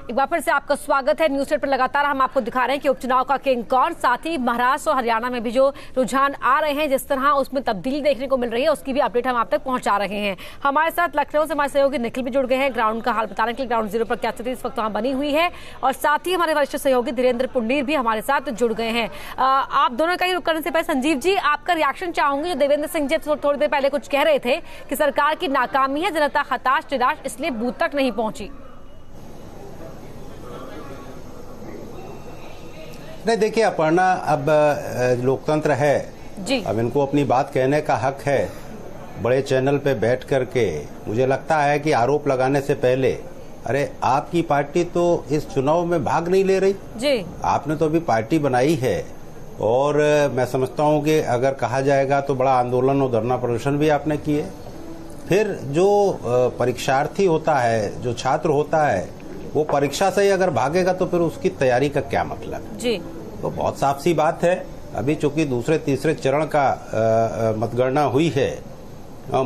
एक बार फिर से आपका स्वागत है न्यूज़ स्टेट पर। लगातार हम आपको दिखा रहे हैं कि उपचुनाव का किंग कौन, साथ ही महाराष्ट्र और हरियाणा में भी जो रुझान आ रहे हैं, जिस तरह उसमें तब्दीली देखने को मिल रही है, उसकी भी अपडेट हम आप तक पहुंचा रहे हैं। हमारे साथ लखनऊ से हमारे सहयोगी निखिल भी जुड़ गए हैं ग्राउंड का हाल बताने के लिए। ग्राउंड जीरो पर क्या स्थिति इस वक्त वहां बनी हुई है, और साथ ही हमारे वरिष्ठ सहयोगी धीरेन्द्र पुंडीर भी हमारे साथ जुड़ गए हैं। आप दोनों का ही रुक करने से पहले संजीव जी, आपका रिएक्शन चाहूंगी। जो देवेंद्र सिंह जी थोड़ी देर पहले कुछ कह रहे थे कि सरकार की नाकामी है, जनता हताश निराश इसलिए बूथ तक नहीं पहुंची। नहीं, देखिए अपर्णा, अब लोकतंत्र है जी, अब इनको अपनी बात कहने का हक है। बड़े चैनल पे बैठ करके मुझे लगता है कि आरोप लगाने से पहले, अरे आपकी पार्टी तो इस चुनाव में भाग नहीं ले रही जी, आपने तो अभी पार्टी बनाई है। और मैं समझता हूं कि अगर कहा जाएगा तो बड़ा आंदोलन और धरना प्रदर्शन भी आपने किए। फिर जो परीक्षार्थी होता है, जो छात्र होता है, वो परीक्षा से ही अगर भागेगा तो फिर उसकी तैयारी का क्या मतलब जी। तो बहुत साफ सी बात है। अभी चूंकि दूसरे तीसरे चरण का मतगणना हुई है,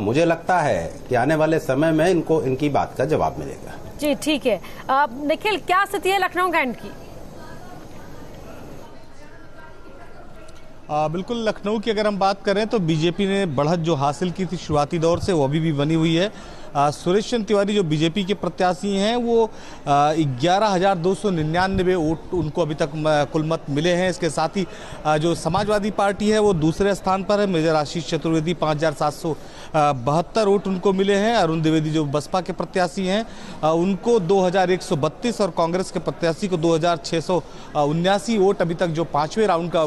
मुझे लगता है कि आने वाले समय में इनको इनकी बात का जवाब मिलेगा। जी ठीक है। निखिल, क्या स्थिति है लखनऊ कैंट की? बिल्कुल, लखनऊ की अगर हम बात करें तो बीजेपी ने बढ़त जो हासिल की थी शुरुआती दौर से, वो अभी भी बनी हुई है। सुरेश चंद्र तिवारी जो बीजेपी के प्रत्याशी हैं, वो 11,299 वोट उनको अभी तक कुल मत मिले हैं। इसके साथ ही जो समाजवादी पार्टी है वो दूसरे स्थान पर है। मेजर आशीष चतुर्वेदी 5,772 वोट उनको मिले हैं। अरुण द्विवेदी जो बसपा के प्रत्याशी हैं, उनको 2,132 और कांग्रेस के प्रत्याशी को 2,679 वोट अभी तक जो पांचवें राउंड का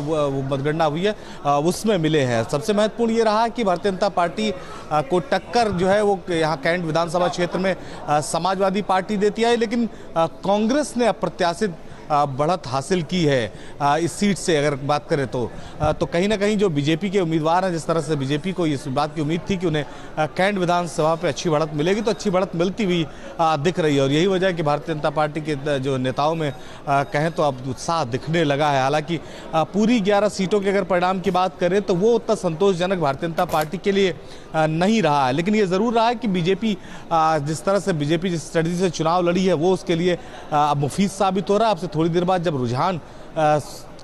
मतगणना हुई है उसमें मिले हैं। सबसे महत्वपूर्ण ये रहा कि भारतीय जनता पार्टी को टक्कर जो है वो यहाँ कैंट विधानसभा क्षेत्र में समाजवादी पार्टी देती है, लेकिन कांग्रेस ने अप्रत्याशित बढ़त हासिल की है इस सीट से अगर बात करें तो कहीं ना कहीं जो बीजेपी के उम्मीदवार हैं, जिस तरह से बीजेपी को इस बात की उम्मीद थी कि उन्हें कैंट विधानसभा पे अच्छी बढ़त मिलेगी, तो अच्छी बढ़त मिलती हुई दिख रही है। और यही वजह है कि भारतीय जनता पार्टी के जो नेताओं में कहें तो अब उत्साह दिखने लगा है। हालांकि पूरी 11 सीटों के अगर परिणाम की बात करें तो वो उतना संतोषजनक भारतीय जनता पार्टी के लिए नहीं रहा है, लेकिन ये ज़रूर रहा है कि बीजेपी जिस तरह से बीजेपी जिस स्ट्रेटजी से चुनाव लड़ी है वो उसके लिए मुफीद साबित हो रहा है। अब थोड़ी देर बाद जब रुझान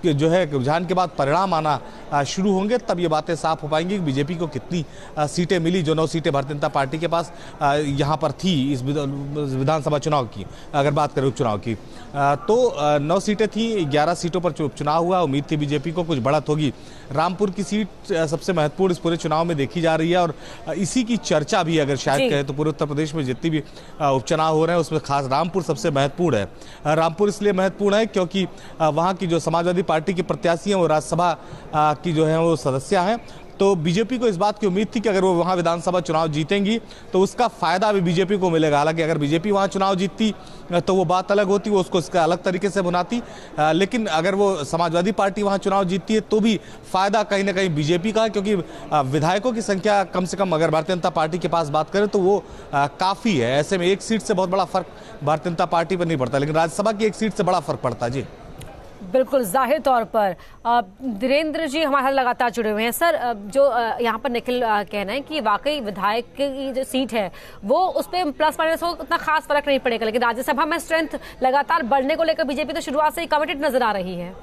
जो है रुझान के बाद परिणाम आना शुरू होंगे, तब ये बातें साफ हो पाएंगी कि बीजेपी को कितनी सीटें मिली। जो 9 सीटें भारतीय जनता पार्टी के पास यहाँ पर थी इस विधानसभा चुनाव की, अगर बात करें उपचुनाव की, तो 9 सीटें थी, 11 सीटों पर उपचुनाव हुआ। उम्मीद थी बीजेपी को कुछ बढ़त होगी। रामपुर की सीट सबसे महत्वपूर्ण इस पूरे चुनाव में देखी जा रही है, और इसी की चर्चा भी अगर शायद कहें तो पूरे उत्तर प्रदेश में जितनी भी उपचुनाव हो रहे हैं उसमें खास रामपुर सबसे महत्वपूर्ण है। रामपुर इसलिए महत्वपूर्ण है क्योंकि वहाँ की जो समाजवादी पार्टी के प्रत्याशी हैं वो राज्यसभा की जो है वो सदस्य हैं। तो बीजेपी को इस बात की उम्मीद थी कि अगर वो वहाँ विधानसभा चुनाव जीतेंगी तो उसका फायदा भी बीजेपी को मिलेगा। हालांकि अगर बीजेपी वहाँ चुनाव जीतती तो वो बात अलग होती, वो उसको इसका अलग तरीके से बनाती, लेकिन अगर वो समाजवादी पार्टी वहाँ चुनाव जीतती है तो भी फायदा कहीं ना कहीं बीजेपी का है, क्योंकि विधायकों की संख्या कम से कम अगर भारतीय जनता पार्टी के पास बात करें तो वो काफ़ी है। ऐसे में एक सीट से बहुत बड़ा फर्क भारतीय जनता पार्टी पर नहीं पड़ता, लेकिन राज्यसभा की एक सीट से बड़ा फर्क पड़ता है। जी बिल्कुल, जाहिर तौर पर। धीरेन्द्र जी हमारे साथ लगातार जुड़े हुए हैं। सर, जो यहाँ पर निखिल कहना है कि वाकई विधायक की जो सीट है वो उस पर प्लस माइनस हो उतना खास फर्क नहीं पड़ेगा, लेकिन राज्यसभा में स्ट्रेंथ लगातार बढ़ने को लेकर बीजेपी तो शुरुआत से ही कमिटेड नजर आ रही है।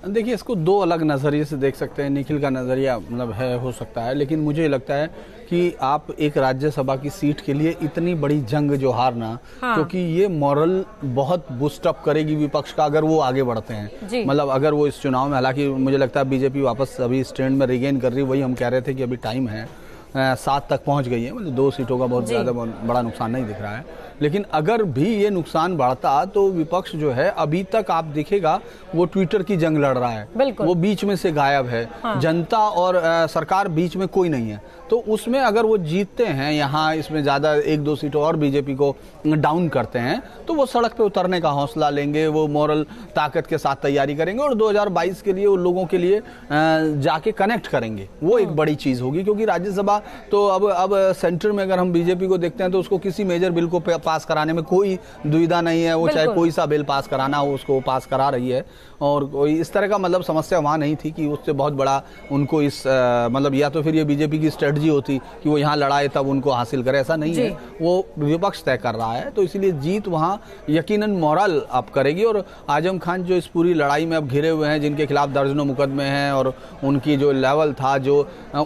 देखिए, इसको 2 अलग नज़रिए से देख सकते हैं। निखिल का नज़रिया मतलब है, हो सकता है, लेकिन मुझे लगता है कि आप एक राज्यसभा की सीट के लिए इतनी बड़ी जंग जो हारना, क्योंकि ये मॉरल बहुत बूस्टअप करेगी विपक्ष का अगर वो आगे बढ़ते हैं। मतलब अगर वो इस चुनाव में, हालांकि मुझे लगता है बीजेपी वापस अभी स्टैंड में रिगेन कर रही है। वही हम कह रहे थे कि अभी टाइम है, 7 तक पहुंच गई है, मतलब 2 सीटों का बहुत ज़्यादा बड़ा नुकसान नहीं दिख रहा है। लेकिन अगर भी ये नुकसान बढ़ता तो विपक्ष जो है अभी तक आप दिखेगा वो ट्विटर की जंग लड़ रहा है, वो बीच में से गायब है। जनता और सरकार बीच में कोई नहीं है। तो उसमें अगर वो जीतते हैं यहाँ, इसमें ज़्यादा 1-2 सीटों और बीजेपी को डाउन करते हैं, तो वो सड़क पे उतरने का हौसला लेंगे, वो मॉरल ताकत के साथ तैयारी करेंगे और 2022 के लिए वो लोगों के लिए जाके कनेक्ट करेंगे। वो एक बड़ी चीज़ होगी, क्योंकि राज्यसभा तो अब सेंटर में अगर हम बीजेपी को देखते हैं तो उसको किसी मेजर बिल को पास कराने में कोई दुविधा नहीं है। वो चाहे कोई सा बिल पास कराना हो उसको पास करा रही है, और कोई इस तरह का मतलब समस्या वहाँ नहीं थी कि उससे बहुत बड़ा उनको इस मतलब या तो फिर ये बीजेपी की स्ट्रेटजी स्ट्रेटजी होती कि वो यहाँ लड़ाए तब उनको हासिल करे, ऐसा नहीं है। वो विपक्ष तय कर रहा है, तो इसलिए जीत वहाँ यकीनन मॉरल अब करेगी। और आजम खान जो इस पूरी लड़ाई में अब घिरे हुए हैं, जिनके खिलाफ दर्जनों मुकदमे हैं, और उनकी जो लेवल था जो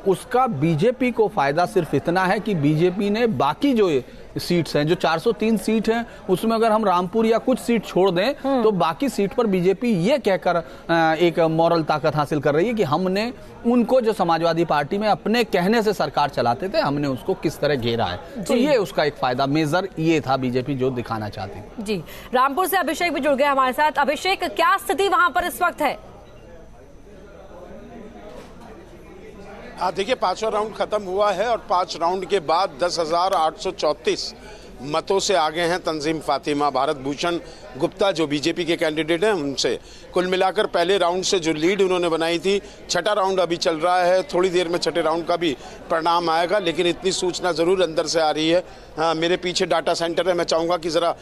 उसका बीजेपी को फायदा सिर्फ इतना है कि बीजेपी ने बाकी जो सीट्स हैं, जो 403 सीट हैं, उसमें अगर हम रामपुर या कुछ सीट छोड़ दें तो बाकी सीट पर बीजेपी ये कहकर एक मॉरल ताकत हासिल कर रही है कि हमने उनको, जो समाजवादी पार्टी में अपने कहने से सरकार चलाते थे, हमने उसको किस तरह घेरा है। तो ये उसका एक फायदा मेजर ये था बीजेपी जो दिखाना चाहती। जी, रामपुर से अभिषेक भी जुड़ गए हमारे साथ। अभिषेक, क्या स्थिति वहां पर इस वक्त है? देखिए, 5वां राउंड खत्म हुआ है और 5 राउंड के बाद 10,834 मतों से आगे हैं तंजीम फातिमा। भारत भूषण गुप्ता जो बीजेपी के कैंडिडेट हैं उनसे कुल मिलाकर पहले राउंड से जो लीड उन्होंने बनाई थी, छठा राउंड अभी चल रहा है, थोड़ी देर में छठे राउंड का भी परिणाम आएगा। लेकिन इतनी सूचना जरूर अंदर से आ रही है, मेरे पीछे डाटा सेंटर है, मैं चाहूँगा कि ज़रा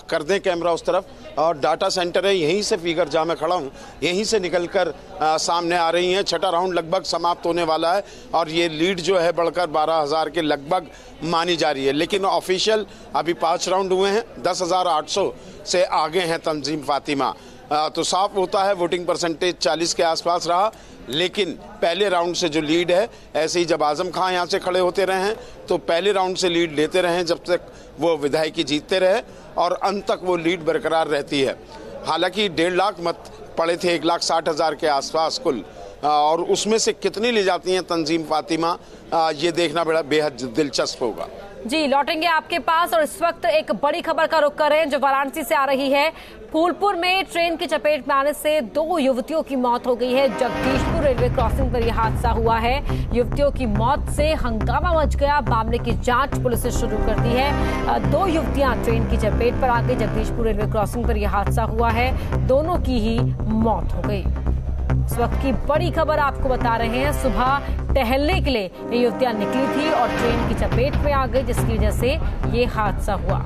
कर दें कैमरा उस तरफ, और डाटा सेंटर है यहीं से, फिगर जहाँ मैं खड़ा हूँ यहीं से निकल कर सामने आ रही हैं। छठा राउंड लगभग समाप्त होने वाला है और ये लीड जो है बढ़कर 12,000 के लगभग मानी जा रही है। लेकिन ऑफिशियल अभी 5 राउंड हुए हैं, 10,800 से आगे हैं तंजीम फातिमा। तो साफ होता है वोटिंग परसेंटेज 40 के आसपास रहा। लेकिन पहले राउंड से जो लीड है, ऐसे ही जब आजम खान यहाँ से खड़े होते रहे हैं तो पहले राउंड से लीड लेते रहे जब तक वो विधायकी जीतते रहे, और अंत तक वो लीड बरकरार रहती है। हालांकि 1.5 लाख मत पड़े थे 1,60,000 के आसपास कुल, और उसमें से कितनी ले जाती हैं तंजीम फातिमा, ये देखना बड़ा बेहद दिलचस्प होगा। जी, लौटेंगे आपके पास। और इस वक्त एक बड़ी खबर का रुख कर रहे हैं जो वाराणसी से आ रही है। फूलपुर में ट्रेन की चपेट में आने से 2 युवतियों की मौत हो गई है। जगदीशपुर रेलवे क्रॉसिंग पर यह हादसा हुआ है। युवतियों की मौत से हंगामा मच गया। मामले की जांच पुलिस ने शुरू कर दी है। 2 युवतियां ट्रेन की चपेट पर आ गई। जगदीशपुर रेलवे क्रॉसिंग पर यह हादसा हुआ है, दोनों की ही मौत हो गई। इस वक्त की बड़ी खबर आपको बता रहे हैं। सुबह टहलने के लिए ये युवतियां निकली थी और ट्रेन की चपेट में आ गई, जिसकी वजह से ये हादसा हुआ।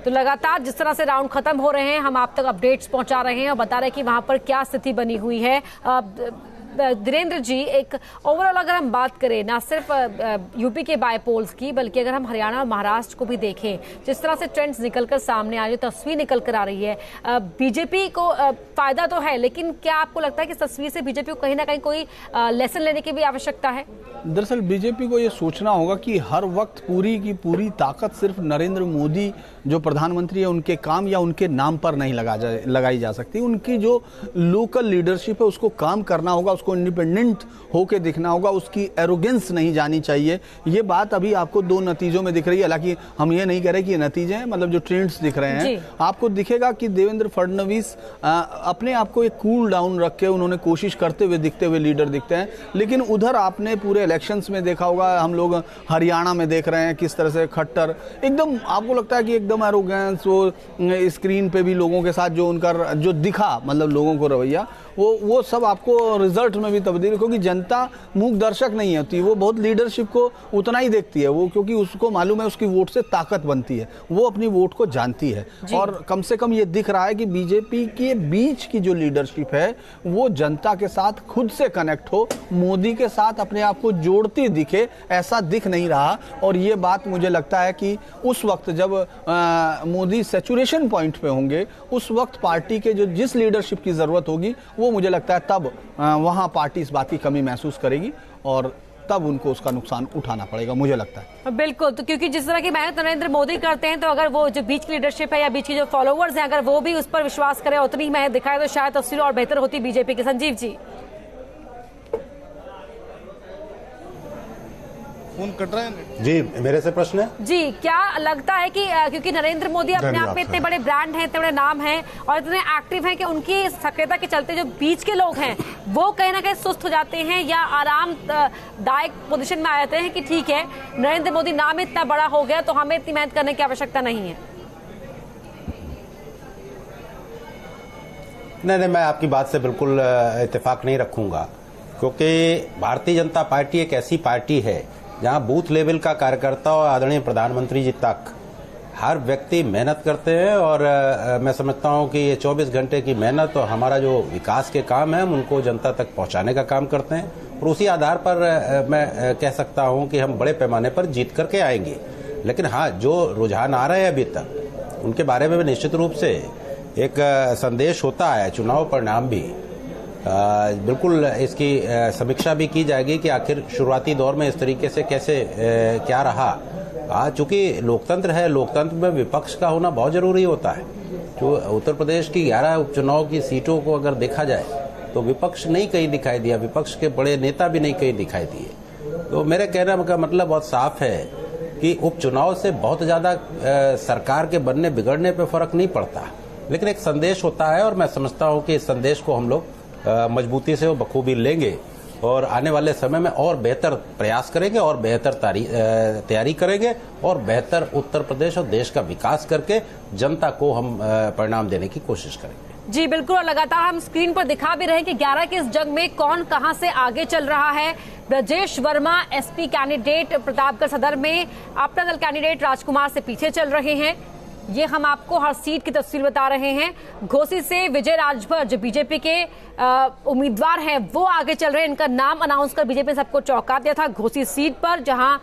तो लगातार जिस तरह से राउंड खत्म हो रहे हैं, हम आप तक अपडेट्स पहुंचा रहे हैं और बता रहे हैं कि वहां पर क्या स्थिति बनी हुई है। धीरेन्द्र जी, एक ओवरऑल अगर हम बात करें ना सिर्फ यूपी के बायपोल्स की, बल्कि अगर हम हरियाणा और महाराष्ट्र को भी देखें, जिस तरह से ट्रेंड्स निकलकर सामने आ रही है, तस्वीर निकल कर आ रही है, बीजेपी को फायदा तो है, लेकिन क्या आपको लगता है कि इस तस्वीर से बीजेपी को कहीं ना कहीं कोई लेसन लेने की भी आवश्यकता है? दरअसल बीजेपी को ये सोचना होगा कि हर वक्त पूरी की पूरी ताकत सिर्फ नरेंद्र मोदी जो प्रधानमंत्री है उनके काम या उनके नाम पर नहीं लगाई जा सकती। उनकी जो लोकल लीडरशिप है उसको काम करना होगा, उसको इंडिपेंडेंट होके दिखना होगा, उसकी एरोगेंस नहीं जानी चाहिए। ये बात अभी आपको 2 नतीजों में दिख रही है। हालांकि हम ये नहीं कह रहे कि ये नतीजे हैं, मतलब जो ट्रेंड्स दिख रहे हैं, आपको दिखेगा कि देवेंद्र फडणवीस अपने आप को एक कूल डाउन रख के उन्होंने कोशिश करते हुए दिखते हुए लीडर दिखते हैं। लेकिन उधर आपने पूरे इलेक्शंस में देखा होगा, हम लोग हरियाणा में देख रहे हैं किस तरह से खट्टर, एकदम आपको लगता है कि एकदम एरोगेंस, वो स्क्रीन पे भी लोगों के साथ जो उनका जो दिखा, मतलब लोगों को रवैया, वो सब आपको रिजल्ट में भी तब्दील, क्योंकि जनता मूक दर्शक नहीं होती, वो बहुत लीडरशिप को उतना ही देखती है वो, क्योंकि उसको मालूम है उसकी वोट से ताकत बनती है, वो अपनी वोट को जानती है। और कम से कम ये दिख रहा है कि बीजेपी के बीच की जो लीडरशिप है वो जनता के साथ खुद से कनेक्ट हो, मोदी के साथ अपने आप को जोड़ती दिखे, ऐसा दिख नहीं रहा। और ये बात मुझे लगता है कि उस वक्त जब मोदी सैचुरेशन पॉइंट पे होंगे, उस वक्त पार्टी के जो जिस लीडरशिप की जरूरत होगी, वो मुझे लगता है तब वहां पार्टी इस बात की कमी महसूस करेगी और तब उनको उसका नुकसान उठाना पड़ेगा, मुझे लगता है। बिल्कुल, तो क्योंकि जिस तरह की मेहनत नरेंद्र मोदी करते हैं, तो अगर वो जो बीच की लीडरशिप है या बीच की जो फॉलोअर्स हैं, अगर वो भी उस पर विश्वास करें, उतनी ही मेहनत दिखाए, तो शायद तस्वीर और बेहतर होती बीजेपी की। संजीव जी, फोन कट रहा है जी, मेरे से प्रश्न है जी, क्या लगता है कि क्योंकि नरेंद्र मोदी अपने आप में इतने बड़े ब्रांड हैं, इतने बड़े नाम हैं और इतने एक्टिव हैं कि उनकी सक्रियता के चलते जो बीच के लोग हैं वो कहीं ना कहीं सुस्त हो जाते हैं या आरामदायक पोजीशन में आ जाते हैं कि ठीक है, नरेंद्र मोदी नाम इतना बड़ा हो गया तो हमें इतनी मेहनत करने की आवश्यकता नहीं है? नहीं, मैं आपकी बात से बिल्कुल इत्तेफाक नहीं रखूंगा, क्योंकि भारतीय जनता पार्टी एक ऐसी पार्टी है जहां बूथ लेवल का कार्यकर्ता और आदरणीय प्रधानमंत्री जी तक हर व्यक्ति मेहनत करते हैं और मैं समझता हूं कि ये 24 घंटे की मेहनत और हमारा जो विकास के काम है हम उनको जनता तक पहुंचाने का काम करते हैं और उसी आधार पर मैं कह सकता हूं कि हम बड़े पैमाने पर जीत करके आएंगे। लेकिन हाँ, जो रुझान आ रहे हैं अभी तक उनके बारे में निश्चित रूप से एक संदेश होता है। चुनाव परिणाम भी बिल्कुल इसकी समीक्षा भी की जाएगी कि आखिर शुरुआती दौर में इस तरीके से कैसे क्या रहा। चूंकि लोकतंत्र है, लोकतंत्र में विपक्ष का होना बहुत जरूरी होता है। जो उत्तर प्रदेश की 11 उपचुनाव की सीटों को अगर देखा जाए तो विपक्ष नहीं कहीं दिखाई दिया, विपक्ष के बड़े नेता भी नहीं कहीं दिखाई दिए। तो मेरे कहने का मतलब बहुत साफ है कि उपचुनाव से बहुत ज्यादा सरकार के बनने बिगड़ने पे फर्क नहीं पड़ता, लेकिन एक संदेश होता है और मैं समझता हूं कि इस संदेश को हम लोग मजबूती से बखूबी लेंगे और आने वाले समय में और बेहतर प्रयास करेंगे और बेहतर तैयारी करेंगे और बेहतर उत्तर प्रदेश और देश का विकास करके जनता को हम परिणाम देने की कोशिश करेंगे। जी बिल्कुल, और लगातार हम स्क्रीन पर दिखा भी रहे हैं कि 11 के इस जंग में कौन कहां से आगे चल रहा है। ब्रजेश वर्मा एसपी कैंडिडेट प्रतापगढ़ सदर में, अपना दल कैंडिडेट राजकुमार से पीछे चल रहे हैं। ये हम आपको हर सीट की तस्वीर बता रहे हैं। घोसी से विजय राजभर जो बीजेपी के उम्मीदवार हैं वो आगे चल रहे हैं। इनका नाम अनाउंस कर बीजेपी ने सबको चौंका दिया था घोसी सीट पर, जहां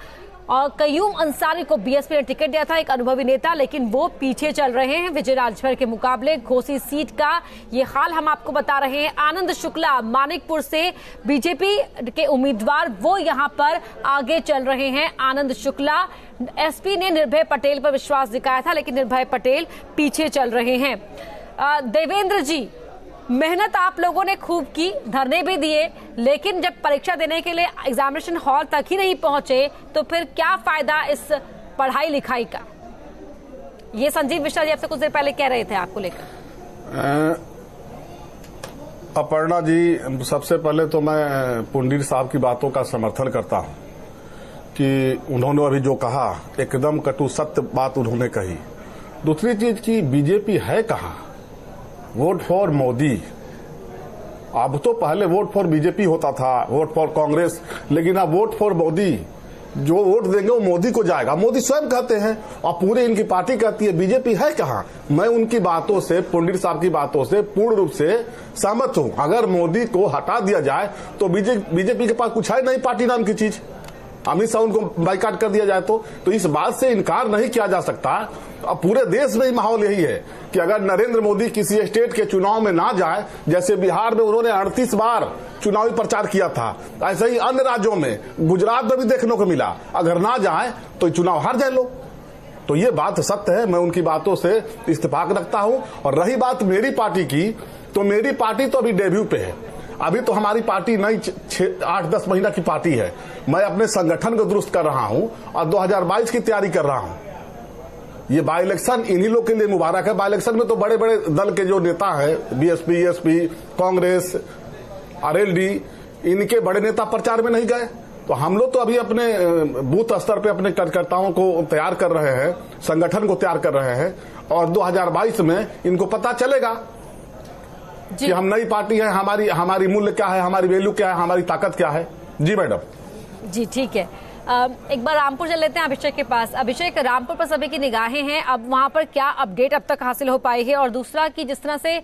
और कयूम अंसारी को बीएसपी ने टिकट दिया था, एक अनुभवी नेता, लेकिन वो पीछे चल रहे हैं विजय राजभर के मुकाबले। घोसी सीट का ये हाल हम आपको बता रहे हैं। आनंद शुक्ला मानिकपुर से बीजेपी के उम्मीदवार वो यहां पर आगे चल रहे हैं। आनंद शुक्ला, एसपी ने निर्भय पटेल पर विश्वास दिखाया था, लेकिन निर्भय पटेल पीछे चल रहे हैं। देवेंद्र जी, मेहनत आप लोगों ने खूब की, धरने भी दिए, लेकिन जब परीक्षा देने के लिए एग्जामिनेशन हॉल तक ही नहीं पहुंचे तो फिर क्या फायदा इस पढ़ाई लिखाई का? ये संजीव मिश्रा जी आपसे कुछ देर पहले कह रहे थे आपको लेकर। अपर्णा जी, सबसे पहले तो मैं पुंडीर साहब की बातों का समर्थन करता हूं कि उन्होंने अभी जो कहा एकदम कटु सत्य बात उन्होंने कही। दूसरी चीज की बीजेपी है कहां? Vote for Modi. अब तो पहले वोट फॉर बीजेपी होता था, वोट फॉर कांग्रेस, लेकिन अब वोट फॉर मोदी। जो वोट देंगे वो मोदी को जाएगा। मोदी स्वयं कहते हैं और पूरी इनकी पार्टी कहती है। बीजेपी है कहां? मैं उनकी बातों से, पुंडीर साहब की बातों से पूर्ण रूप से सहमत हूं। अगर मोदी को हटा दिया जाए तो बीजेपी के पास कुछ है नहीं पार्टी नाम की चीज। अमित शाह उनको बाइकाट कर दिया जाए तो इस बात से इनकार नहीं किया जा सकता। अब पूरे देश में ही माहौल यही है कि अगर नरेंद्र मोदी किसी स्टेट के चुनाव में ना जाए, जैसे बिहार में उन्होंने 38 बार चुनावी प्रचार किया था, ऐसे ही अन्य राज्यों में, गुजरात में भी देखने को मिला, अगर ना जाए तो चुनाव हार जाए लोग। तो ये बात सत्य है, मैं उनकी बातों से इत्तेफाक रखता हूं। और रही बात मेरी पार्टी की, तो मेरी पार्टी तो अभी डेब्यू पे है। अभी तो हमारी पार्टी नई 8-10 महीना की पार्टी है। मैं अपने संगठन को दुरुस्त कर रहा हूं और 2022 की तैयारी कर रहा हूं। ये बाई इलेक्शन इन्हीं लोग के लिए मुबारक है। बाई इलेक्शन में तो बड़े बड़े दल के जो नेता हैं, बीएसपी, एसपी, कांग्रेस, आरएलडी, इनके बड़े नेता प्रचार में नहीं गए। तो हम लोग तो अभी अपने बूथ स्तर पे अपने कार्यकर्ताओं को तैयार कर रहे हैं, संगठन को तैयार कर रहे हैं और 2022 में इनको पता चलेगा कि हम नई पार्टी है, हमारी मूल्य क्या है, हमारी वैल्यू क्या है, हमारी ताकत क्या है। जी मैडम। जी ठीक है। एक बार रामपुर चल लेते हैं अभिषेक के पास। अभिषेक, रामपुर पर सभी की निगाहें हैं, अब वहां पर क्या अपडेट अब तक हासिल हो पाई है? और दूसरा कि जिस तरह से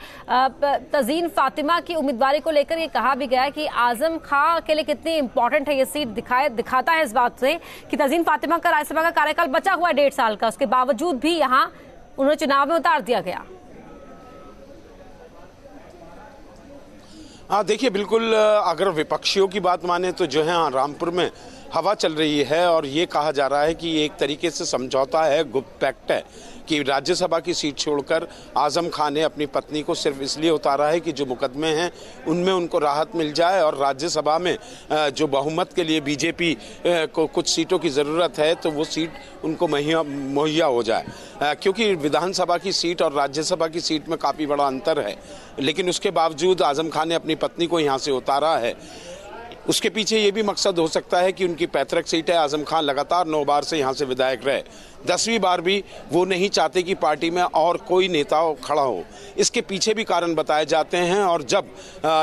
तजीन फातिमा की उम्मीदवारी को लेकर ये कहा भी गया कि आजम खां के लिए कितनी इंपॉर्टेंट है ये सीट, दिखाता है इस बात से कि तजीन फातिमा का राज्यसभा का कार्यकाल बचा हुआ है 1.5 साल का, उसके बावजूद भी यहाँ उन्हें चुनाव में उतार दिया गया। हाँ देखिए, बिल्कुल अगर विपक्षियों की बात माने तो जो है रामपुर में हवा चल रही है और ये कहा जा रहा है कि ये एक तरीके से समझौता है, गुप्त पैक्ट है कि राज्यसभा की सीट छोड़कर आजम खान ने अपनी पत्नी को सिर्फ इसलिए उतारा है कि जो मुकदमे हैं उनमें उनको राहत मिल जाए और राज्यसभा में जो बहुमत के लिए बीजेपी को कुछ सीटों की ज़रूरत है तो वो सीट उनको मुहैया हो जाए, क्योंकि विधानसभा की सीट और राज्यसभा की सीट में काफ़ी बड़ा अंतर है। लेकिन उसके बावजूद आजम खान ने अपनी पत्नी को यहाँ से उतारा है। उसके पीछे ये भी मकसद हो सकता है कि उनकी पैतृक सीट है, आजम खान लगातार 9 बार से यहाँ से विधायक रहे, 10वीं बार भी वो नहीं चाहते कि पार्टी में और कोई नेता खड़ा हो। इसके पीछे भी कारण बताए जाते हैं। और जब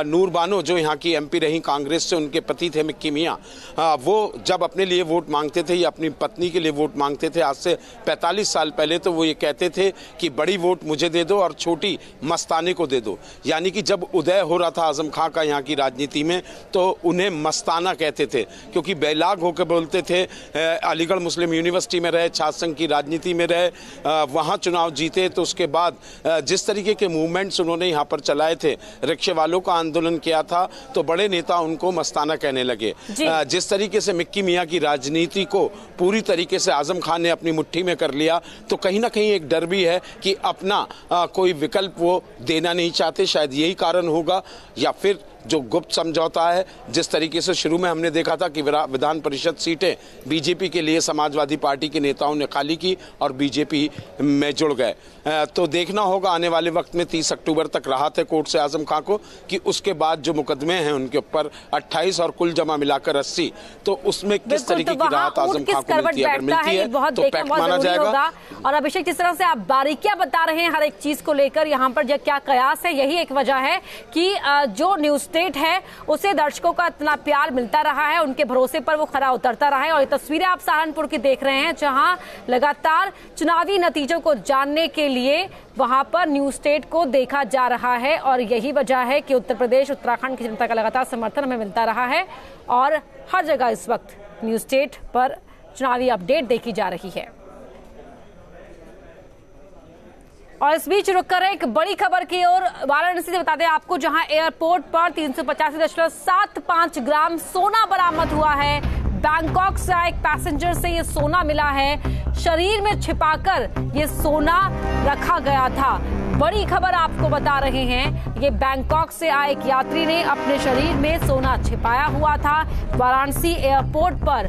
नूर बानो जो यहाँ की MP रही कांग्रेस से, उनके पति थे मिक्की मियाँ, वो जब अपने लिए वोट मांगते थे या अपनी पत्नी के लिए वोट मांगते थे आज से 45 साल पहले, तो वो ये कहते थे कि बड़ी वोट मुझे दे दो और छोटी मस्ताने को दे दो। यानी कि जब उदय हो रहा था आजम खां का यहाँ की राजनीति में, तो उन्हें मस्ताना कहते थे, क्योंकि बेलाग होकर बोलते थे। अलीगढ़ मुस्लिम यूनिवर्सिटी में रहे, छात्र संघ की राजनीति में रहे, वहाँ चुनाव जीते। तो उसके बाद जिस तरीके के मूवमेंट्स उन्होंने यहाँ पर चलाए थे, रिक्शे वालों का आंदोलन किया था, तो बड़े नेता उनको मस्ताना कहने लगे। जिस तरीके से मिक्की मियाँ की राजनीति को पूरी तरीके से आजम खान ने अपनी मुट्ठी में कर लिया, तो कहीं ना कहीं एक डर भी है कि अपना कोई विकल्प वो देना नहीं चाहते। शायद यही कारण होगा, या फिर जो गुप्त समझौता है, जिस तरीके से शुरू में हमने देखा था कि विधान परिषद सीटें बीजेपी के लिए समाजवादी पार्टी के नेताओं ने खाली की और बीजेपी में जुड़ गए। तो देखना होगा आने वाले वक्त में। 30 अक्टूबर तक राहत है कोर्ट से आजम खां को कि उसके बाद जो मुकदमे हैं उनके ऊपर 28 और कुल जमा मिलाकर 80, तो उसमें किस तरीके की राहत आजम खां को मिलती है। अगर मिलती है तो पैक्ट माना जाएगा। और अभिषेक, जिस तरह से आप बारीकियां बता रहे हैं हर एक चीज को लेकर, यहाँ पर क्या कयास है, यही एक वजह है कि जो न्यूज स्टेट है उसे दर्शकों का इतना प्यार मिलता रहा है, उनके भरोसे पर वो खरा उतरता रहा है। और ये तस्वीरें आप सहारनपुर की देख रहे हैं, जहां लगातार चुनावी नतीजों को जानने के लिए वहां पर न्यूज स्टेट को देखा जा रहा है। और यही वजह है कि उत्तर प्रदेश, उत्तराखंड की जनता का लगातार समर्थन हमें मिलता रहा है और हर जगह इस वक्त न्यूज स्टेट पर चुनावी अपडेट देखी जा रही है। और इस बीच रुक कर एक बड़ी खबर की ओर वाराणसी से बता दें आपको, जहां एयरपोर्ट पर 385.75 ग्राम सोना बरामद हुआ है। बैंकॉक से एक पैसेंजर से ये सोना मिला है, शरीर में छिपाकर ये सोना रखा गया था। बड़ी खबर आपको बता रहे हैं, ये बैंकॉक से आए एक यात्री ने अपने शरीर में सोना छिपाया हुआ था। वाराणसी एयरपोर्ट पर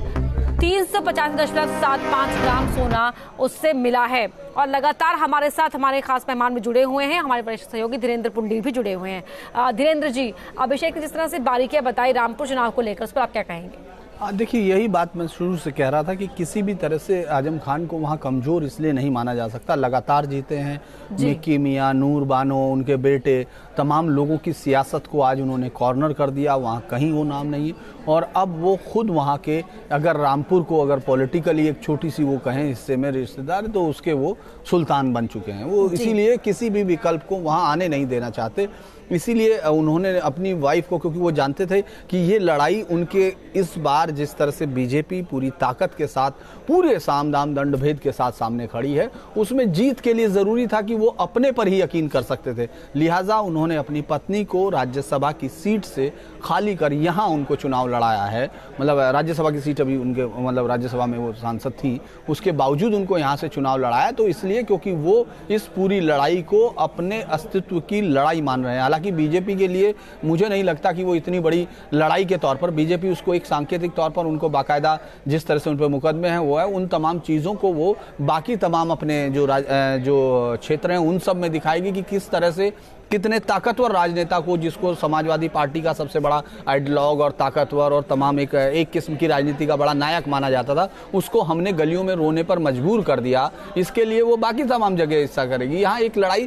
385.75 ग्राम सोना उससे मिला है। और लगातार हमारे साथ हमारे खास मेहमान भी जुड़े हुए हैं, हमारे वरिष्ठ सहयोगी धीरेन्द्र पुंडीर भी जुड़े हुए हैं। धीरेन्द्र जी, अभिषेक ने जिस तरह से बारीकियां बताई रामपुर चुनाव को लेकर, उस पर आप क्या कहेंगे? देखिए, यही बात मैं शुरू से कह रहा था कि किसी भी तरह से आजम खान को वहाँ कमजोर इसलिए नहीं माना जा सकता। लगातार जीते हैं, मिक्की मियाँ, नूर बानो, उनके बेटे, तमाम लोगों की सियासत को आज उन्होंने कॉर्नर कर दिया। वहाँ कहीं वो नाम नहीं है। और अब वो खुद वहाँ के, अगर रामपुर को अगर पॉलिटिकली एक छोटी सी वो कहें हिस्से में रिश्तेदार, तो उसके वो सुल्तान बन चुके हैं। वो इसीलिए किसी भी विकल्प को वहाँ आने नहीं देना चाहते। इसीलिए उन्होंने अपनी वाइफ को, क्योंकि वो जानते थे कि ये लड़ाई उनके इस बार जिस तरह से बीजेपी पूरी ताकत के साथ, पूरे साम दाम दंड भेद के साथ सामने खड़ी है, उसमें जीत के लिए जरूरी था कि वो अपने पर ही यकीन कर सकते थे। लिहाजा उन्होंने अपनी पत्नी को राज्यसभा की सीट से खाली कर यहाँ उनको चुनाव लड़ाया है। मतलब राज्यसभा की सीट अभी उनके, मतलब राज्यसभा में वो सांसद थी, उसके बावजूद उनको यहाँ से चुनाव लड़ाया। तो इसलिए क्योंकि वो इस पूरी लड़ाई को अपने अस्तित्व की लड़ाई मान रहे हैं। हालांकि बीजेपी के लिए मुझे नहीं लगता कि वो इतनी बड़ी लड़ाई के तौर पर, बीजेपी उसको एक सांकेतिक तौर पर, उनको बाकायदा जिस तरह से उन पर मुकदमे हैं वो है, उन तमाम चीज़ों को वो बाकी तमाम अपने जो क्षेत्र हैं उन सब में दिखाएगी कि किस तरह से कितने ताकतवर राजनेता को, जिसको समाजवादी पार्टी का सबसे बड़ा आइडियलॉग और ताकतवर और तमाम एक किस्म की राजनीति का बड़ा नायक माना जाता था, उसको हमने गलियों में रोने पर मजबूर कर दिया। इसके लिए वो बाकी तमाम जगह हिस्सा करेगी। यहाँ एक लड़ाई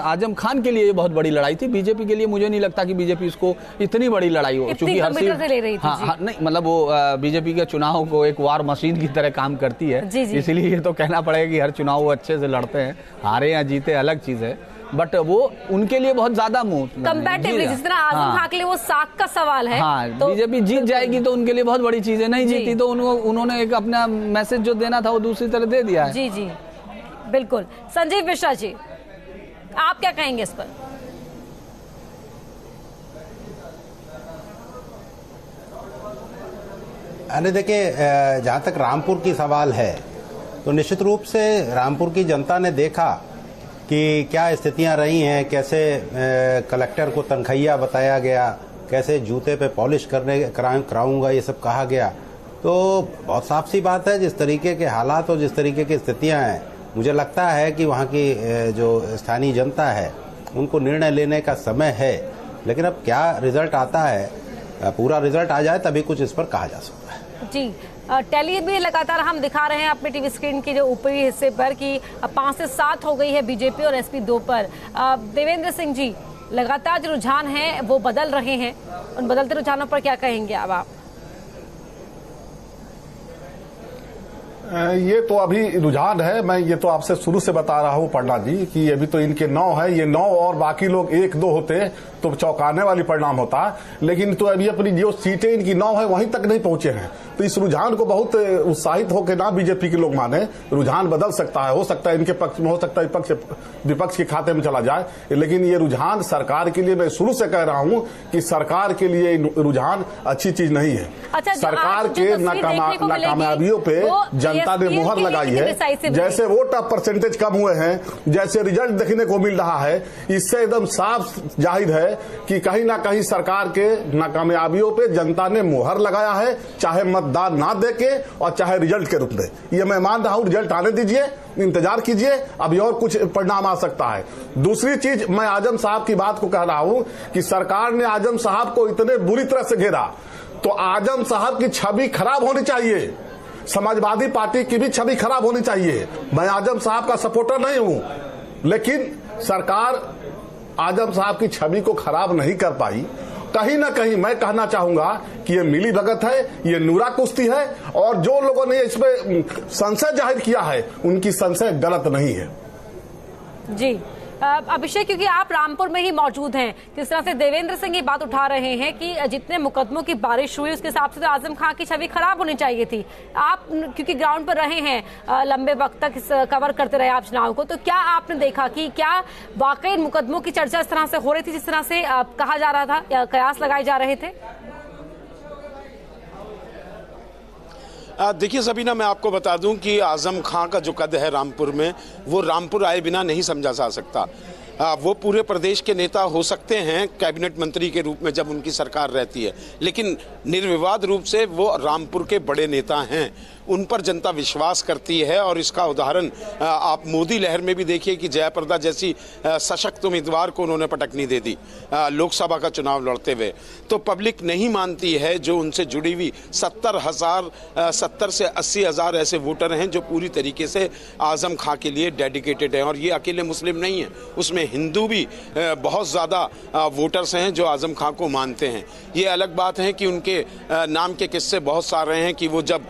आजम खान के लिए बहुत बड़ी लड़ाई थी। बीजेपी के लिए मुझे नहीं लगता कि बीजेपी इसको इतनी बड़ी लड़ाई हो, चूंकि हर सीट, हाँ, नहीं, मतलब वो बीजेपी के चुनाव को एक वार मशीन की तरह काम करती है। इसलिए ये तो कहना पड़ेगा कि हर चुनाव वो अच्छे से लड़ते हैं, हारे या जीते अलग चीज है, बट वो उनके लिए बहुत ज्यादा कंपैरेटिवली, जिस तरह आजम खान के लिए वो साख का सवाल है। हाँ, तो बीजेपी जीत जाएगी तो उनके लिए बहुत बड़ी चीज है, नहीं जीती तो उन्होंने एक अपना मैसेज जो देना था वो दूसरी तरह दे दिया है। जी जी बिल्कुल। संजीव मिश्रा जी, आप क्या कहेंगे इस पर? अरे देखिए, जहाँ तक रामपुर की सवाल है तो निश्चित रूप से रामपुर की जनता ने देखा कि क्या स्थितियां रही हैं, कैसे कलेक्टर को तनखैया बताया गया, कैसे जूते पे पॉलिश कराऊंगा ये सब कहा गया। तो बहुत साफ सी बात है, जिस तरीके के हालात और जिस तरीके की स्थितियां हैं, मुझे लगता है कि वहाँ की जो स्थानीय जनता है उनको निर्णय लेने का समय है। लेकिन अब क्या रिजल्ट आता है, पूरा रिजल्ट आ जाए तभी कुछ इस पर कहा जा सकता है। जी, टैली भी लगातार हम दिखा रहे हैं अपने टीवी स्क्रीन के जो ऊपरी हिस्से पर कि 5 से 7 हो गई है बीजेपी और एसपी 2 पर। देवेंद्र सिंह जी, लगातार जो रुझान है वो बदल रहे हैं, उन बदलते रुझानों पर क्या कहेंगे अब आप? ये तो अभी रुझान है, मैं ये तो आपसे शुरू से बता रहा हूँ पन्ना जी कि अभी तो इनके 9 है, ये 9 और बाकी लोग 1-2 होते तो चौंकाने वाली परिणाम होता, लेकिन तो अभी अपनी जो सीटें इनकी 9 है वहीं तक नहीं पहुंचे हैं। तो इस रुझान को बहुत उत्साहित होकर ना बीजेपी के लोग माने, रुझान बदल सकता है, हो सकता है इनके पक्ष में, हो सकता है विपक्ष के खाते में चला जाए, लेकिन ये रुझान सरकार के लिए, मैं शुरू से कह रहा हूं कि सरकार के लिए रुझान अच्छी चीज नहीं है। अच्छा, सरकार के नाकामयाबियों पे जनता ने मुहर लगाई है। जैसे वोट ऑफ परसेंटेज कम हुए हैं, जैसे रिजल्ट देखने को मिल रहा है, इससे एकदम साफ जाहिर है कि कहीं ना कहीं सरकार के नाकामयाबियों पे जनता ने मुहर लगाया है, चाहे मतदान ना देके और चाहे रिजल्ट के रूप में। ये मैं मान रहा हूं, रिजल्ट आने दीजिए, इंतजार कीजिए, अभी और कुछ परिणाम आ सकता है। दूसरी चीज, मैं आजम साहब की बात को कह रहा हूं कि सरकार ने आजम साहब को इतने बुरी तरह से घेरा, तो आजम साहब की छवि खराब होनी चाहिए, समाजवादी पार्टी की भी छवि खराब होनी चाहिए। मैं आजम साहब का सपोर्टर नहीं हूं, लेकिन सरकार आजम साहब की छवि को खराब नहीं कर पाई। कहीं ना कहीं मैं कहना चाहूंगा कि ये मिली भगत है, ये नूरा कुश्ती है, और जो लोगों ने इसमें संशय जाहिर किया है उनकी संशय गलत नहीं है। जी अभिषेक, क्योंकि आप रामपुर में ही मौजूद हैं, जिस तरह से देवेंद्र सिंह ये बात उठा रहे हैं कि जितने मुकदमों की बारिश हुई उसके हिसाब से तो आजम खान की छवि खराब होनी चाहिए थी। आप क्योंकि ग्राउंड पर रहे हैं, लंबे वक्त तक कवर करते रहे आप चुनाव को, तो क्या आपने देखा कि क्या वाकई मुकदमों की चर्चा इस तरह से हो रही थी जिस तरह से कहा जा रहा था या कयास लगाए जा रहे थे? देखिए सबीना, मैं आपको बता दूं कि आजम खां का जो कद है रामपुर में, वो रामपुर आए बिना नहीं समझा जा सकता। वो पूरे प्रदेश के नेता हो सकते हैं कैबिनेट मंत्री के रूप में जब उनकी सरकार रहती है, लेकिन निर्विवाद रूप से वो रामपुर के बड़े नेता हैं, उन पर जनता विश्वास करती है। और इसका उदाहरण आप मोदी लहर में भी देखिए कि जयाप्रदा जैसी सशक्त उम्मीदवार को उन्होंने पटकनी दे दी लोकसभा का चुनाव लड़ते हुए। तो पब्लिक नहीं मानती है, जो उनसे जुड़ी हुई 70 से 80 हज़ार ऐसे वोटर हैं जो पूरी तरीके से आजम खां के लिए डेडिकेटेड हैं। और ये अकेले मुस्लिम नहीं है, उसमें हिंदू भी बहुत ज़्यादा वोटर्स हैं जो आजम खां को मानते हैं। ये अलग बात है कि उनके नाम के किस्से बहुत सारे हैं कि वो जब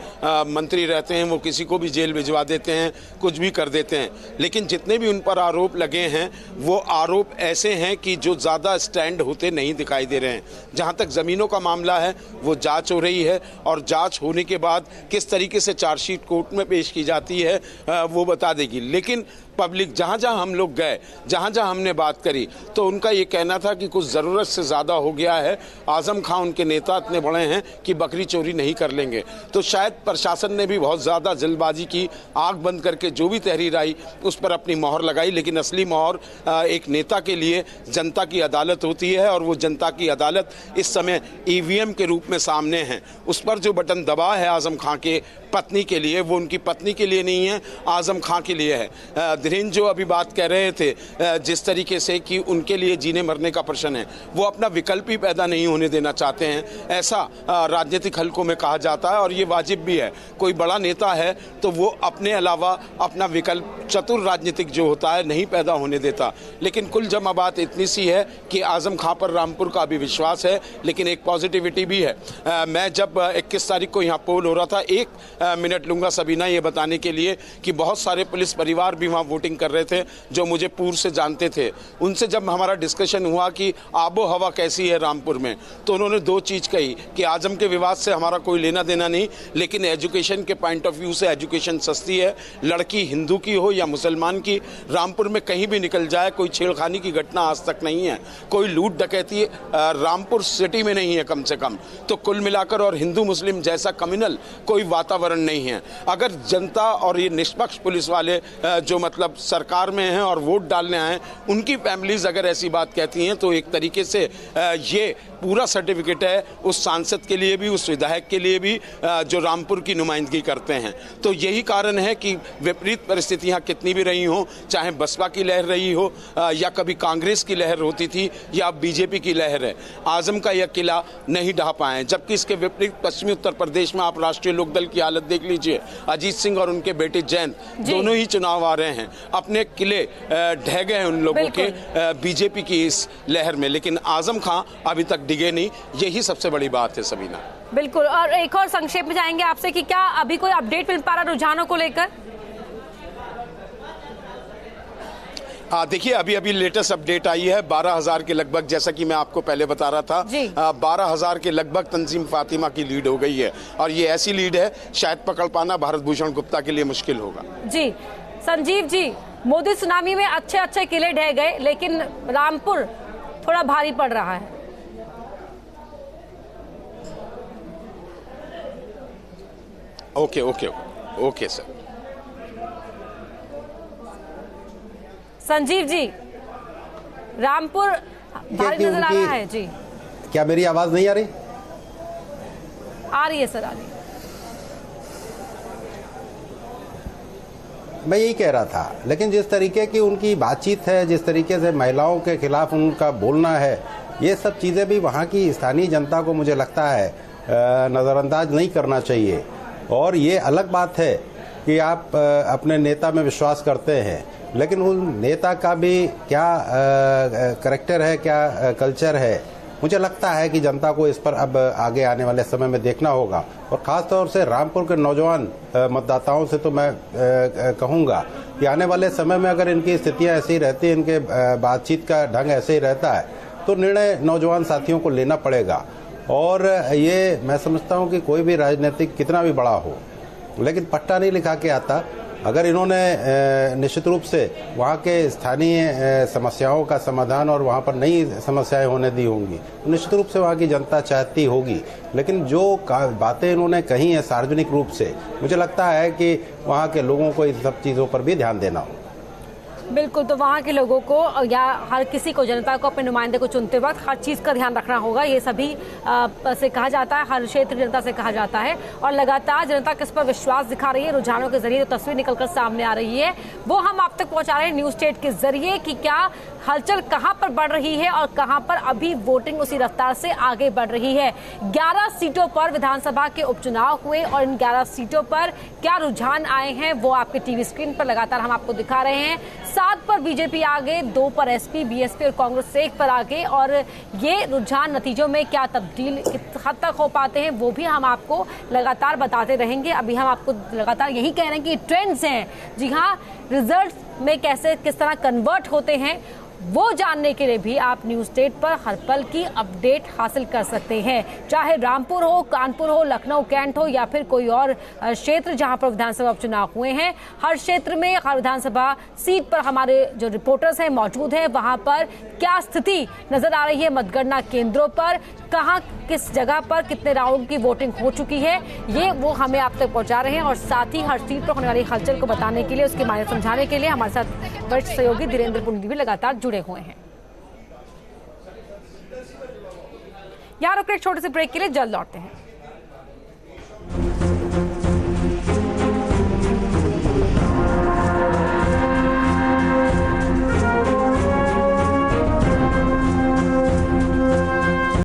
मंत्री रहते हैं वो किसी को भी जेल भिजवा देते हैं, कुछ भी कर देते हैं, लेकिन जितने भी उन पर आरोप लगे हैं वो आरोप ऐसे हैं कि जो ज़्यादा स्टैंड होते नहीं दिखाई दे रहे हैं। जहाँ तक ज़मीनों का मामला है वो जांच हो रही है, और जांच होने के बाद किस तरीके से चार्जशीट कोर्ट में पेश की जाती है वो बता देगी। लेकिन पब्लिक जहाँ जहाँ हम लोग गए, जहाँ जहाँ हमने बात करी, तो उनका ये कहना था कि कुछ ज़रूरत से ज़्यादा हो गया है, आजम खां उनके नेता इतने बड़े हैं कि बकरी चोरी नहीं कर लेंगे। तो शायद प्रशासन ने भी बहुत ज़्यादा जल्दबाजी की, आंख बंद करके जो भी तहरीर आई उस पर अपनी मोहर लगाई। लेकिन असली मोहर एक नेता के लिए जनता की अदालत होती है, और वो जनता की अदालत इस समय EVM के रूप में सामने है। उस पर जो बटन दबा है आजम खां के पत्नी के लिए, वो उनकी पत्नी के लिए नहीं है, आजम खां के लिए है। धीरेन्द्र जो अभी बात कह रहे थे, जिस तरीके से कि उनके लिए जीने मरने का प्रश्न है, वो अपना विकल्प ही पैदा नहीं होने देना चाहते हैं, ऐसा राजनीतिक हलकों में कहा जाता है। और ये वाजिब भी है, कोई बड़ा नेता है तो वो अपने अलावा अपना विकल्प चतुर राजनीतिक जो होता है नहीं पैदा होने देता। लेकिन कुल जमा बात इतनी सी है कि आजम खां पर रामपुर का अभी विश्वास है, लेकिन एक पॉजिटिविटी भी है। मैं जब 21 तारीख को यहाँ पोल हो रहा था, 1 मिनट लूंगा सबीना ये बताने के लिए कि बहुत सारे पुलिस परिवार भी वहाँ वोटिंग कर रहे थे जो मुझे पूर्व से जानते थे। उनसे जब हमारा डिस्कशन हुआ कि आबो हवा कैसी है रामपुर में, तो उन्होंने 2 चीज़ कही कि आजम के विवाद से हमारा कोई लेना देना नहीं, लेकिन एजुकेशन के पॉइंट ऑफ व्यू से एजुकेशन सस्ती है, लड़की हिंदू की हो या मुसलमान की, रामपुर में कहीं भी निकल जाए कोई छेड़खानी की घटना आज तक नहीं है, कोई लूट डकैती रामपुर सिटी में नहीं है कम से कम। तो कुल मिलाकर और हिंदू मुस्लिम जैसा कम्युनल कोई वातावरण नहीं है। अगर जनता और ये निष्पक्ष पुलिस वाले जो मतलब सरकार में हैं और वोट डालने आए, उनकी फैमिलीज अगर ऐसी बात कहती हैं, तो एक तरीके से ये पूरा सर्टिफिकेट है उस सांसद के लिए भी, उस विधायक के लिए भी जो रामपुर की नुमाइंदगी करते हैं। तो यही कारण है कि विपरीत परिस्थितियां कितनी भी रही हों, चाहे बसपा की लहर रही हो या कभी कांग्रेस की लहर होती थी या अब बीजेपी की लहर है, आजम का यह किला नहीं ढहा पाए। जबकि इसके विपरीत पश्चिमी उत्तर प्रदेश में आप राष्ट्रीय लोकदल की हालत देख लीजिए, अजीत सिंह और उनके बेटे जयंत दोनों ही चुनाव आ रहे हैं, अपने किले ढह गए हैं उन लोगों के बीजेपी की इस लहर में, लेकिन आजम खां अभी तक डिगे नहीं। यही सबसे बड़ी बात है सबीना। बिल्कुल। और एक और संक्षेप में जाएंगे आपसे कि क्या अभी कोई अपडेट मिल पा रहा रुझानों को लेकर? देखिए अभी लेटेस्ट अपडेट आई है 12,000 के लगभग, जैसा कि मैं आपको पहले बता रहा था, 12,000 के लगभग तंजीम फातिमा की लीड हो गई है और ये ऐसी लीड है शायद पकड़ पाना भारत भूषण गुप्ता के लिए मुश्किल होगा। जी संजीव जी, मोदी सुनामी में अच्छे किले ढह गए लेकिन रामपुर थोड़ा भारी पड़ रहा है। Okay sir. संजीव जी, रामपुर भारी नजर आ रहा है जी। क्या मेरी आवाज नहीं आ रही? आ रही है सर, आ रही है। मैं यही कह रहा था, लेकिन जिस तरीके की उनकी बातचीत है, जिस तरीके से महिलाओं के खिलाफ उनका बोलना है, ये सब चीजें भी वहाँ की स्थानीय जनता को मुझे लगता है नजरअंदाज नहीं करना चाहिए। और ये अलग बात है कि आप अपने नेता में विश्वास करते हैं, लेकिन उन नेता का भी क्या करैक्टर है, क्या कल्चर है, मुझे लगता है कि जनता को इस पर अब आगे आने वाले समय में देखना होगा। और खास तौर से रामपुर के नौजवान मतदाताओं से तो मैं कहूँगा कि आने वाले समय में अगर इनकी स्थितियाँ ऐसी रहती, इनके बातचीत का ढंग ऐसे ही रहता है, तो निर्णय नौजवान साथियों को लेना पड़ेगा। और ये मैं समझता हूँ कि कोई भी राजनीतिक कितना भी बड़ा हो, लेकिन पट्टा नहीं लिखा के आता। अगर इन्होंने निश्चित रूप से वहाँ के स्थानीय समस्याओं का समाधान और वहाँ पर नई समस्याएं होने दी होंगी, तो निश्चित रूप से वहाँ की जनता चाहती होगी। लेकिन जो बातें इन्होंने कही हैं सार्वजनिक रूप से, मुझे लगता है कि वहाँ के लोगों को इन सब चीज़ों पर भी ध्यान देना होगा। बिल्कुल। तो वहाँ के लोगों को या हर किसी को, जनता को अपने नुमाइंदे को चुनते वक्त हर चीज़ का ध्यान रखना होगा। ये सभी से कहा जाता है, हर क्षेत्र जनता से कहा जाता है। और लगातार जनता किस पर विश्वास दिखा रही है, रुझानों के जरिए जो तस्वीर निकलकर सामने आ रही है, वो हम आप तक पहुँचा रहे हैं न्यूज स्टेट के जरिए कि क्या हलचल कहां पर बढ़ रही है और कहां पर अभी वोटिंग उसी रफ्तार से आगे बढ़ रही है। 11 सीटों पर विधानसभा के उपचुनाव हुए और इन 11 सीटों पर क्या रुझान आए हैं वो आपके टीवी स्क्रीन पर लगातार हम आपको दिखा रहे हैं। 7 पर बीजेपी आगे, 2 पर एसपी, बीएसपी और कांग्रेस 1 पर आगे। और ये रुझान नतीजों में क्या तब्दील किस हद तक हो पाते हैं वो भी हम आपको लगातार बताते रहेंगे। अभी हम आपको लगातार यही कह रहे हैं कि ट्रेंड्स हैं, जी हाँ, रिजल्ट में किस तरह कन्वर्ट होते हैं वो जानने के लिए भी आप न्यूज स्टेट पर हर पल की अपडेट हासिल कर सकते हैं। चाहे रामपुर हो, कानपुर हो, लखनऊ कैंट हो या फिर कोई और क्षेत्र जहां पर विधानसभा उपचुनाव हुए हैं, हर क्षेत्र में हर विधानसभा सीट पर हमारे जो रिपोर्टर्स हैं मौजूद हैं। वहां पर क्या स्थिति नजर आ रही है मतगणना केंद्रों पर, कहां किस जगह पर कितने राउंड की वोटिंग हो चुकी है, ये वो हमें आप तक पहुंचा रहे हैं। और साथ ही हर सीट पर होने वाली हलचल को बताने के लिए, उसके मायने समझाने के लिए हमारे साथ वरिष्ठ सहयोगी धीरेन्द्र पुंडी भी लगातार जुड़े हुए हैं। यहाँ रुक एक छोटे से ब्रेक के लिए, जल्द लौटते हैं।